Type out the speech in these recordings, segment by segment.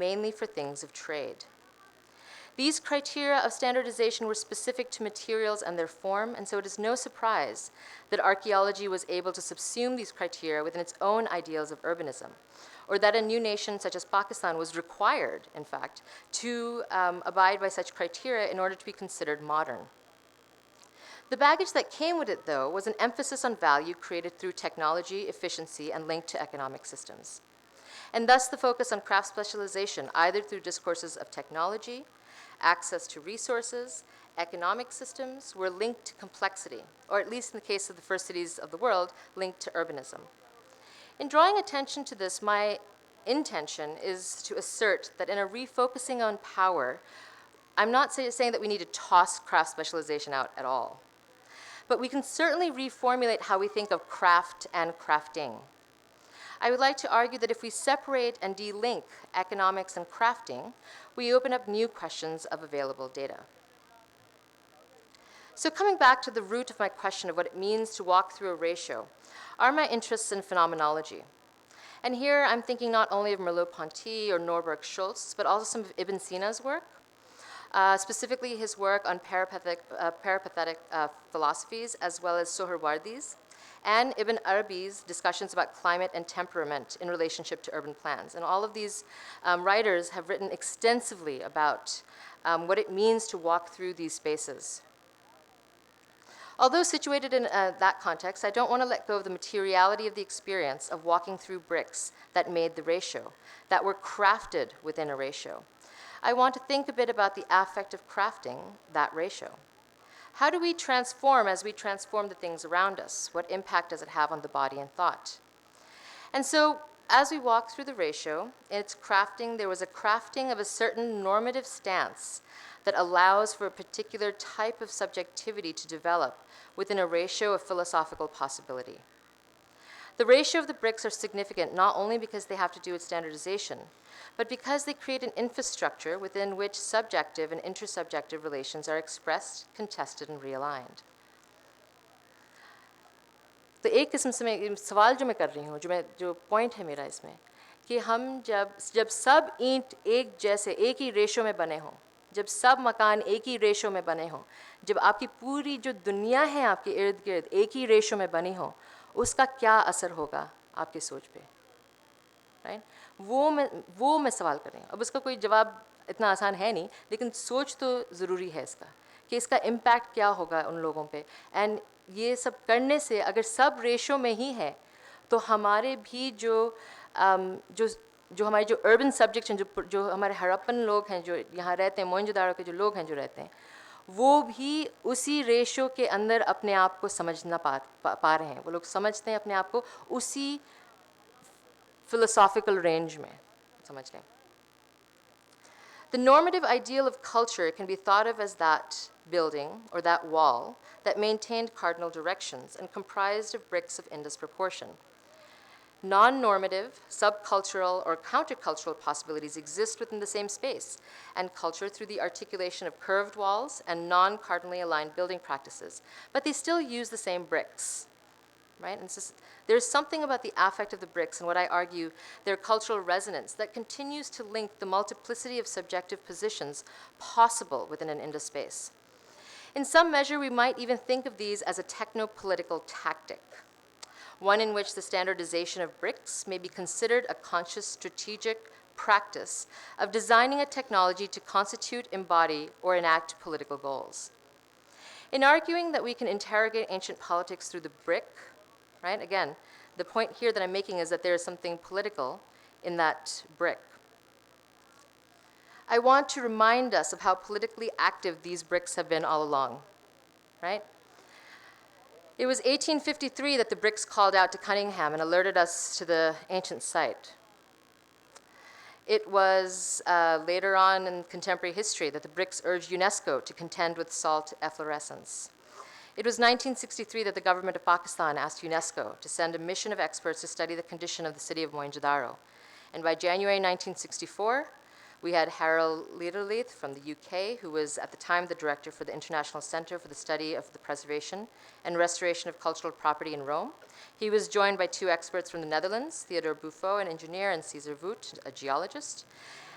mainly for things of trade. These criteria of standardization were specific to materials and their form, and so it is no surprise that archaeology was able to subsume these criteria within its own ideals of urbanism, or that a new nation such as Pakistan was required, in fact, to abide by such criteria in order to be considered modern. The baggage that came with it, though, was an emphasis on value created through technology, efficiency, and linked to economic systems. And thus the focus on craft specialization, either through discourses of technology, access to resources, economic systems, were linked to complexity, or at least in the case of the first cities of the world, linked to urbanism. In drawing attention to this, my intention is to assert that in a refocusing on power, I'm not saying that we need to toss craft specialization out at all, but we can certainly reformulate how we think of craft and crafting. I would like to argue that if we separate and de-link economics and crafting, we open up new questions of available data. So coming back to the root of my question of what it means to walk through a ratio, are my interests in phenomenology. And here I'm thinking not only of Merleau-Ponty or Norberg Schultz, but also some of Ibn Sina's work, specifically his work on peripatetic philosophies, as well as Sohrawardi's, and Ibn Arabi's discussions about climate and temperament in relationship to urban plans. And all of these writers have written extensively about what it means to walk through these spaces. Although situated in that context, I don't want to let go of the materiality of the experience of walking through bricks that made the ratio, that were crafted within a ratio. I want to think a bit about the affect of crafting that ratio. How do we transform as we transform the things around us? What impact does it have on the body and thought? And so, as we walk through the ratio, in its crafting, there was a crafting of a certain normative stance that allows for a particular type of subjectivity to develop within a ratio of philosophical possibility. The ratio of the bricks are significant not only because they have to do with standardization, but because they create an infrastructure within which subjective and intersubjective relations are expressed, contested, and realigned. तो एक किस्म से मैं सवाल जो मैं कर रही हूँ, जो पॉइंट है मेरा इसमें, कि हम जब सब ईंट एक जैसे एक ही रेशो में बने हों, जब सब मकान एक ही रेशो में बने हों, जब आपकी पूरी जो दुनिया है आपके इर्द गिर्द एक ही रेशो में बनी हो, उसका क्या असर होगा आपकी सोच पे, राइट? वो मैं सवाल कर रही हूँ. अब उसका कोई जवाब इतना आसान है नहीं, लेकिन सोच तो ज़रूरी है इसका, कि इसका इम्पैक्ट क्या होगा उन लोगों पे. एंड ये सब करने से अगर सब रेशो में ही है, तो हमारे भी जो हमारे जो अर्बन सब्जेक्ट्स हैं, जो हमारे हड़प्पन लोग हैं जो यहाँ रहते हैं, मोहनजोदाड़ो के जो लोग हैं जो रहते हैं, वो भी उसी रेशो के अंदर अपने आप को समझना पा रहे हैं. वो लोग समझते हैं अपने आप को उसी philosophical range में, समझ लें. The normative ideal of culture can be thought of as that building or that wall that maintained cardinal directions and comprised of bricks of Indus proportion. Non-normative, subcultural, or countercultural possibilities exist within the same space, and culture through the articulation of curved walls and non-cardinally aligned building practices, but they still use the same bricks, right? And there's something about the affect of the bricks and what I argue their cultural resonance that continues to link the multiplicity of subjective positions possible within an Indus space. In some measure, we might even think of these as a techno-political tactic, one in which the standardization of bricks may be considered a conscious strategic practice of designing a technology to constitute, embody, or enact political goals. In arguing that we can interrogate ancient politics through the brick, right? Again, the point here that I'm making is that there is something political in that brick. I want to remind us of how politically active these bricks have been all along, right? It was 1853 that the bricks called out to Cunningham and alerted us to the ancient site. It was later on in contemporary history that the bricks urged UNESCO to contend with salt efflorescence. It was 1963 that the government of Pakistan asked UNESCO to send a mission of experts to study the condition of the city of Mohenjo-Daro. And by January 1964, we had Harold Lederleith from the UK, who was at the time the director for the International Center for the Study of the Preservation and Restoration of Cultural Property in Rome. He was joined by two experts from the Netherlands, Theodore Buffo, an engineer, and Cesar Voet, a geologist.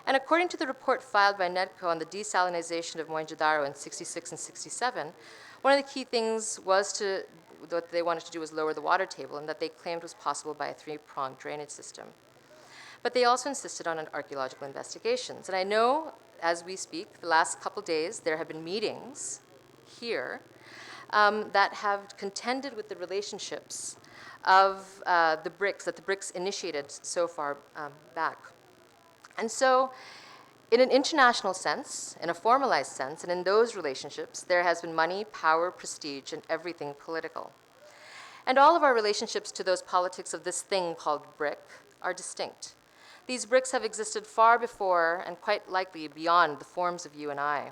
And according to the report filed by NEDCO on the desalinization of Mohenjo-Daro in 66 and 67, one of the key things what they wanted to do was lower the water table, and that they claimed was possible by a three-pronged drainage system. But they also insisted on archaeological investigations. And I know, as we speak, the last couple days, there have been meetings here that have contended with the relationships of the BRICS, that the BRICS initiated so far back. And so, in an international sense, in a formalized sense, and in those relationships, there has been money, power, prestige, and everything political. And all of our relationships to those politics of this thing called BRIC are distinct. These BRICS have existed far before and quite likely beyond the forms of you and I.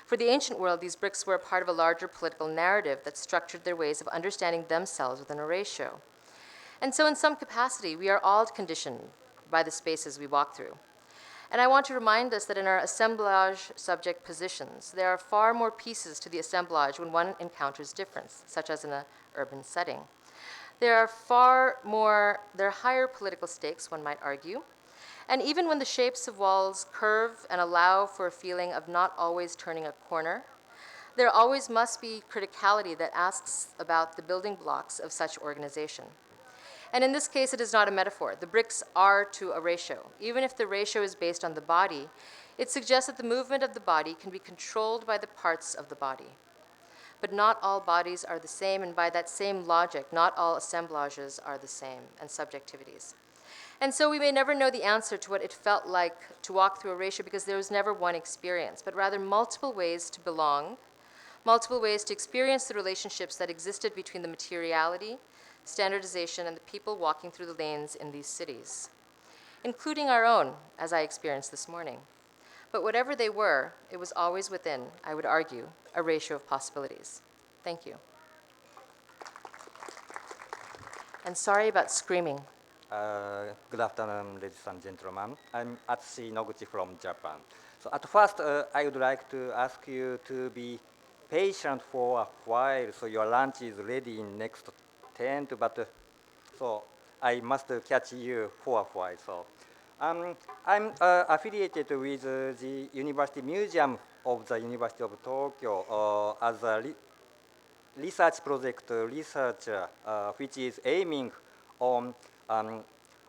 For the ancient world, these BRICS were a part of a larger political narrative that structured their ways of understanding themselves within a ratio. And so in some capacity, we are all conditioned by the spaces we walk through. And I want to remind us that in our assemblage subject positions, there are far more pieces to the assemblage when one encounters difference, such as in an urban setting. There are higher political stakes, one might argue. And even when the shapes of walls curve and allow for a feeling of not always turning a corner, there always must be criticality that asks about the building blocks of such organization. And in this case, it is not a metaphor. The BRICS are to a ratio. Even if the ratio is based on the body, it suggests that the movement of the body can be controlled by the parts of the body. But not all bodies are the same, and by that same logic, not all assemblages are the same, and subjectivities. And so we may never know the answer to what it felt like to walk through a ratio, because there was never one experience, but rather multiple ways to belong, multiple ways to experience the relationships that existed between the materiality, standardization, and the people walking through the lanes in these cities, including our own, as I experienced this morning. But whatever they were, it was always within, I would argue, a ratio of possibilities. Thank you. And sorry about screaming. Good afternoon, ladies and gentlemen. I'm Atsushi Noguchi from Japan. So at first, I would like to ask you to be patient for a while, so your lunch is ready in next 10, but so I must catch you for a while. So I'm affiliated with the University Museum of the University of Tokyo as a research project researcher, which is aiming on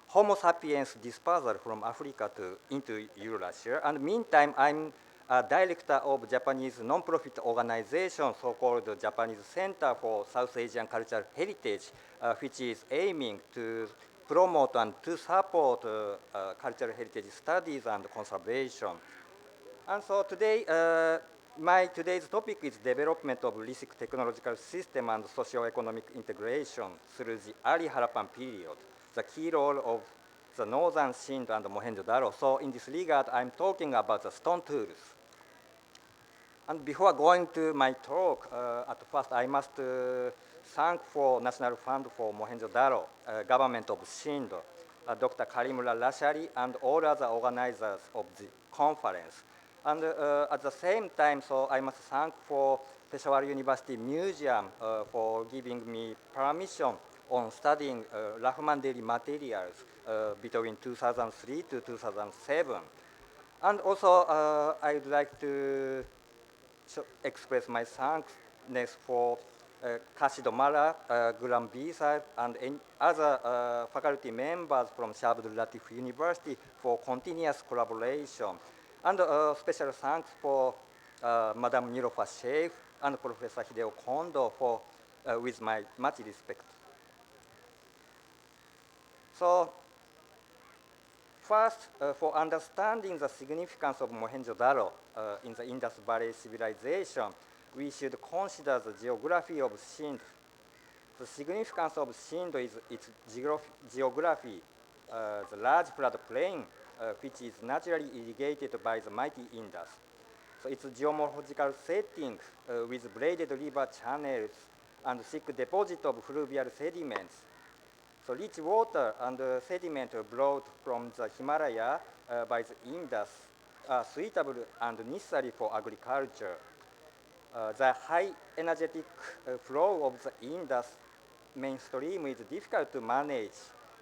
Homo sapiens dispersal from Africa into Eurasia. And meantime, I'm a director of Japanese non-profit organization, so-called Japanese Center for South Asian Cultural Heritage, which is aiming to promote and to support cultural heritage studies and conservation. And so today, my today's topic is development of Lithic technological system and socio-economic integration through the early Harappan period, the key role of the northern Sindh and Mohenjo-Daro. So in this regard, I'm talking about the stone tools. And before going to my talk, at first I must thank for National Fund for Mohenjo-Daro, Government of Sindh, Dr. Karimullah Lashari, and all other organizers of the conference. And at the same time, so I must thank for Peshawar University Museum for giving me permission on studying Rahmandeli materials between 2003 to 2007. And also, I would like to express my thankfulness for Kasido Mara, Gulam Bisa, and other faculty members from Shah Abdul Latif University for continuous collaboration. And special thanks for Madam Nilofa Sheikh and Professor Hideo Kondo for, with my much respect. So, first, for understanding the significance of Mohenjo-Daro in the Indus Valley civilization, we should consider the geography of Sindh. The significance of Sindh is its geography, the large floodplain, which is naturally irrigated by the mighty Indus. So its geomorphological setting with braided river channels and thick deposit of fluvial sediments. So rich water and sediment brought from the Himalaya by the Indus are suitable and necessary for agriculture. The high energetic flow of the Indus mainstream is difficult to manage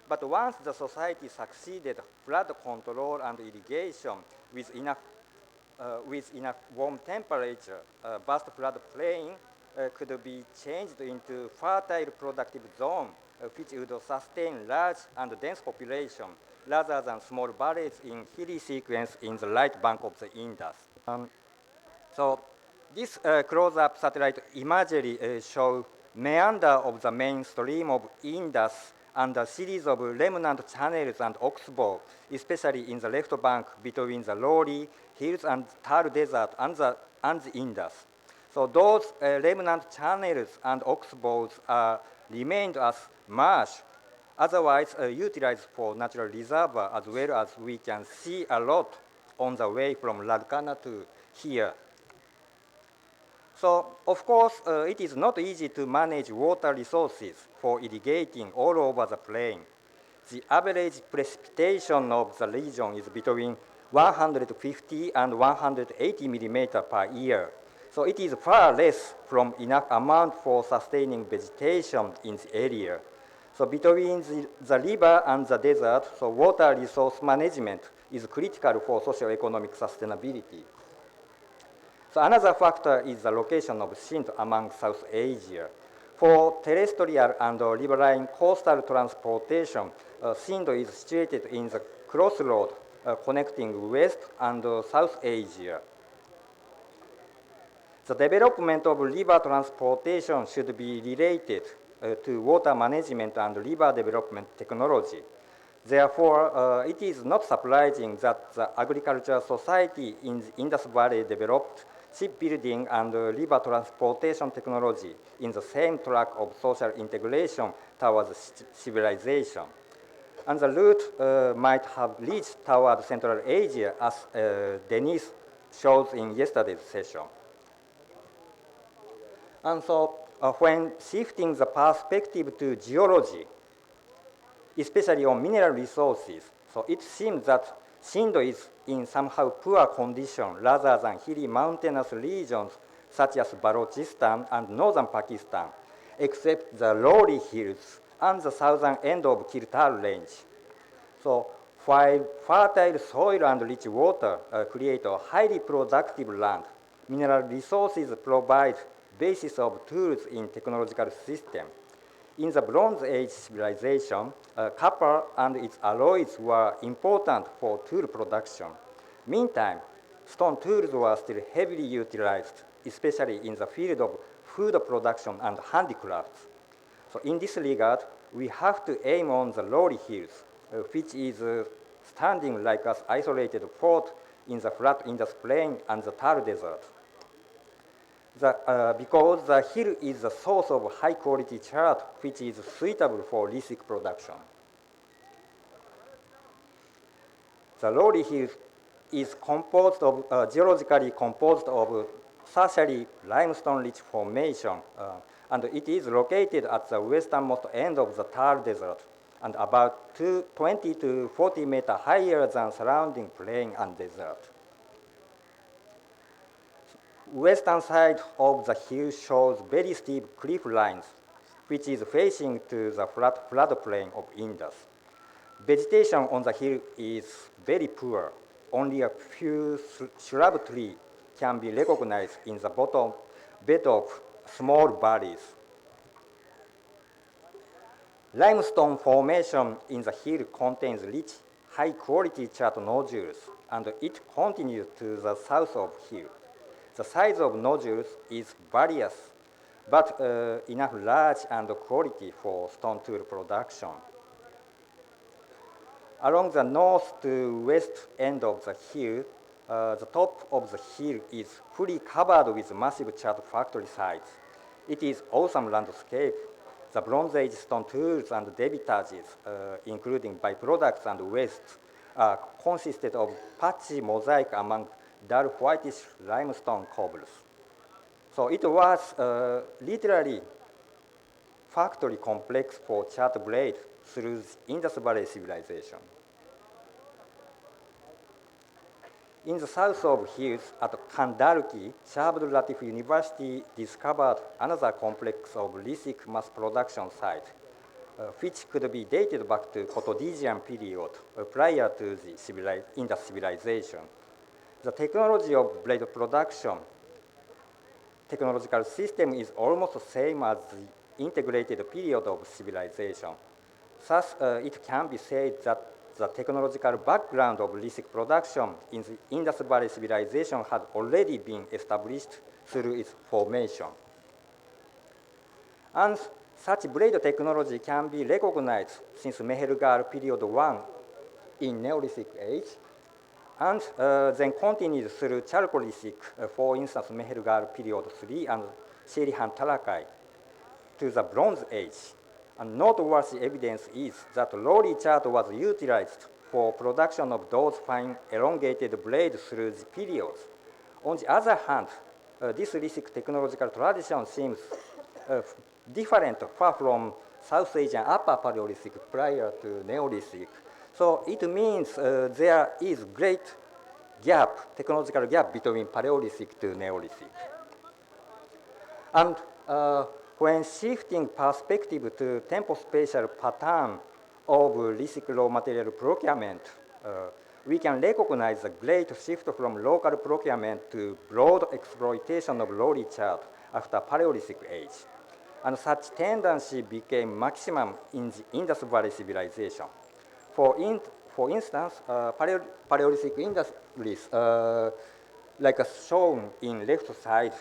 But once the society succeeded flood control and irrigation with enough warm temperature, vast floodplain could be changed into fertile productive zone, which would sustain large and dense population rather than small valleys in hilly sequence in the right bank of the Indus. So this close-up satellite imagery shows meander of the main stream of Indus and a series of remnant channels and oxbow, especially in the left bank between the Lori hills and Thar Desert and the Indus. So those remnant channels and oxbows remained as marsh, otherwise utilized for natural reservoir, as well as we can see a lot on the way from Larkana to here. So, of course, it is not easy to manage water resources for irrigating all over the plain. The average precipitation of the region is between 150 and 180 millimeter per year. So it is far less from enough amount for sustaining vegetation in the area. So between the river and the desert, so water resource management is critical for socio-economic sustainability. So another factor is the location of Sindh among South Asia. For terrestrial and riverine coastal transportation, Sindh is situated in the crossroad connecting West and South Asia. The development of river transportation should be related to water management and river development technology. Therefore, it is not surprising that the agricultural society in the Indus Valley developed shipbuilding and river transportation technology in the same track of social integration towards civilization. And the route might have reached toward Central Asia, as Denise showed in yesterday's session. And so when shifting the perspective to geology, especially on mineral resources, so it seems that Sindh is in somehow poor condition rather than hilly mountainous regions such as Balochistan and northern Pakistan, except the Lori Hills and the southern end of Kirtar Range. So while fertile soil and rich water create a highly productive land, mineral resources provide basis of tools in technological system. In the Bronze Age civilization, copper and its alloys were important for tool production. Meantime, stone tools were still heavily utilized, especially in the field of food production and handicrafts. So in this regard, we have to aim on the Lori Hills, which is standing like an isolated fort in the flat Indus plain and the Thar Desert. Because the hill is the source of high-quality chert, which is suitable for lithic production. The Lori Hill is composed of, geologically composed of tertiary limestone-rich formation, and it is located at the westernmost end of the Thar Desert and about 20 to 40 meters higher than surrounding plain and desert. Western side of the hill shows very steep cliff lines, which is facing to the flat floodplain of Indus. Vegetation on the hill is very poor. Only a few shrub trees can be recognized in the bottom bed of small valleys. Limestone formation in the hill contains rich, high-quality chert nodules, and it continues to the south of hill. The size of nodules is various, but enough large and quality for stone tool production. Along the north to west end of the hill, the top of the hill is fully covered with massive chert factory sites. It is awesome landscape. The Bronze Age stone tools and debitages, including byproducts and wastes, consisted of patchy mosaic among dull whitish limestone cobbles. So it was literally factory complex for chert blade through Indus Valley civilization. In the south of hills at Kandalki, Shabd Latif University discovered another complex of lithic mass production site. which could be dated back to Cotodizian period prior to the Indus civilization. The technology of blade production technological system is almost the same as the integrated period of civilization. Thus, it can be said that the technological background of lithic production in the Indus Valley civilization had already been established through its formation. And such blade technology can be recognized since Mehergar period 1 in Neolithic age, and then continued through Chalcolithic, for instance, Mehergar period 3 and Sherihan Talakai, to the Bronze Age. And noteworthy evidence is that Lowry chart was utilized for production of those fine elongated blades through the periods. On the other hand, this lithic technological tradition seems different, far from South Asian Upper Paleolithic prior to Neolithic. So it means there is great gap, technological gap between Paleolithic to Neolithic. And when shifting perspective to tempospatial pattern of lithic raw material procurement, we can recognize a great shift from local procurement to broad exploitation of Lowry chart after Paleolithic age. And such tendency became maximum in the Indus Valley civilization. For instance, Paleolithic industries, like shown in left side,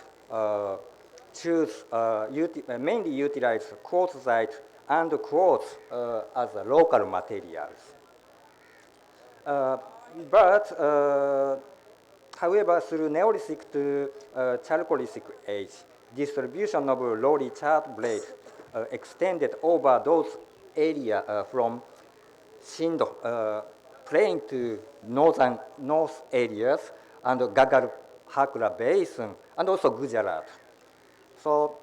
mainly utilize quartzite and quartz as local materials. However, through Neolithic to Chalcolithic age, distribution of Lowry chart blade extended over those areas from Sindh plain to north areas and Gagar Hakra Basin and also Gujarat. So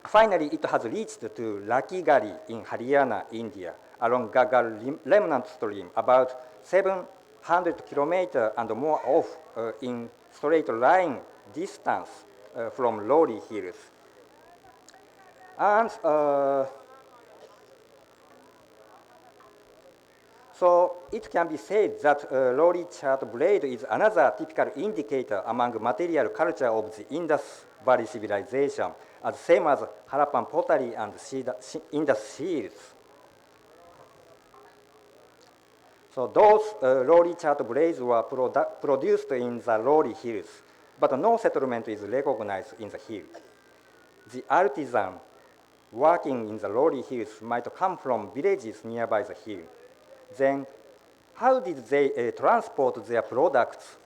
finally, it has reached to Lakigari in Haryana, India, along Gagar remnant stream, about 700 kilometers and more off in straight line distance from Lowry Hills. And so it can be said that Lowry chart blade is another typical indicator among material culture of the Indus Valley civilization, as same as Harappan pottery and Indus seals. So those Lowry chart blades were produced in the Lowry hills, but no settlement is recognized in the hill. The artisan working in the Lowry hills might come from villages nearby the hill. Then how did they transport their products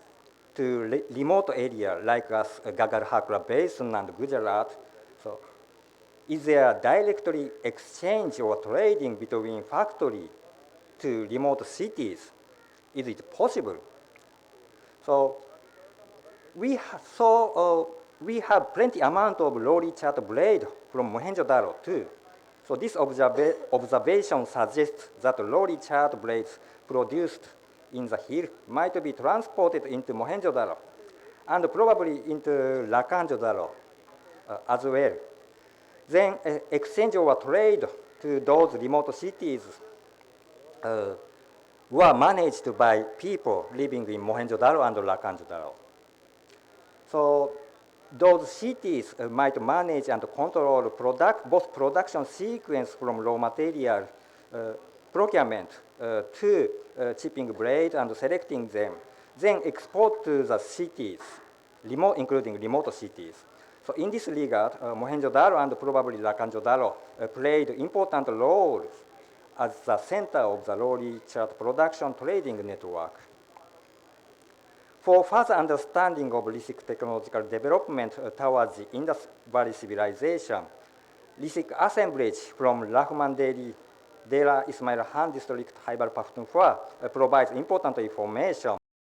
to remote areas like Gagar Hakra Basin and Gujarat? So is there directly exchange or trading between factory to remote cities? Is it possible? So we have plenty amount of Lowry chart blade from Mohenjo-daro too. So this observation suggests that Lowry chart blades produced in the hill might be transported into Mohenjo-daro and probably into Larkana as well. Then exchange or trade to those remote cities were managed by people living in Mohenjo-daro and Larkana. So those cities might manage and control both production sequence from raw material procurement to chipping blade and selecting them, then export to the cities, including remote cities. So in this regard, Mohenjo-daro and probably Larkana played important roles as the center of the Lowry chart production trading network. For further understanding of lithic technological development towards the Indus Valley civilization, lithic assemblage from Rahmandeli, Dera Ismail Han district, Khyber Pakhtunkhwa provides important information